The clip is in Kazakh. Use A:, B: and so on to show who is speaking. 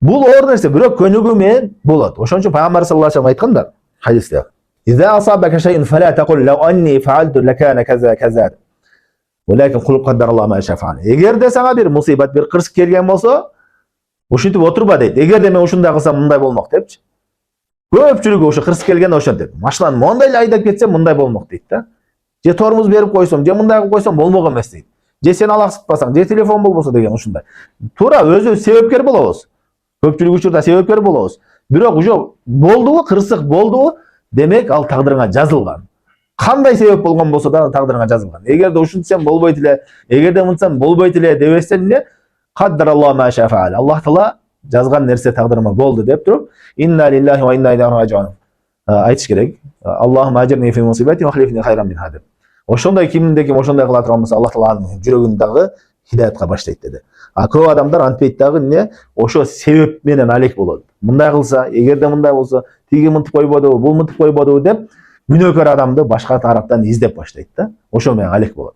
A: Бул оор нерсе, бирок көнүгүү менен болот. Ошон үчүн Пайгамбар саллаллаху алейхи вассалам айткандар хадисте. إذا أصابك شيء فلا تقل لو أني فعلت لكان كذا كذا ولكن قل قدر الله ما شاء فعل. Эгерде сага бир мусибат, бир кырсык келген болсо, ушинтип отурба дейт. Эгерде мен ушундай кылсам мындай болмок депчи. Көпчүлүгү ошо кырсык келгенде ошентет. Машинаны мондай эле айдап кетсем мындай болмок дейт да. Же тормоз берип койсом, же мындай кылып койсом болмок эмес дейт. Же сен алаксытпасаң, же телефон болбосо деген ушундай. Туура өзү себепкер болобуз. Көпчүлүк учурда себепкер болобуз. Бирок уже болдубу, кырсык болдубу, демек ал тагдырыңа жазылган. Кандай себеп болгон болсо да тагдырыңа жазылган. Эгерде ушинтсем болбойт эле, эгерде мынтсам болбойт эле дебестен эле каддараллаху ма ша фаал. Аллах таала жазган нерсе тагдырыма болду деп туруп, инна лиллахи ва инна илейхи раджиун айтыш керек. Аллахумма ажирни фи мусибати ва хлифни хайран минха деп. Ошондой кимде ким ошондой кыла турган болсо, Аллах таала анын жүрөгүн дагы хидаятка баштайт деди. А көп адамдар антпейт дагы эмне? Ошо себеп менен алек болот. Мындай кылса, эгерде мындай болсо, тиги мынтип койбодубу, бул мынтип койбодубу деп күнөөкөр адамды башка тараптан издеп баштайт да. Ошо менен алек болот.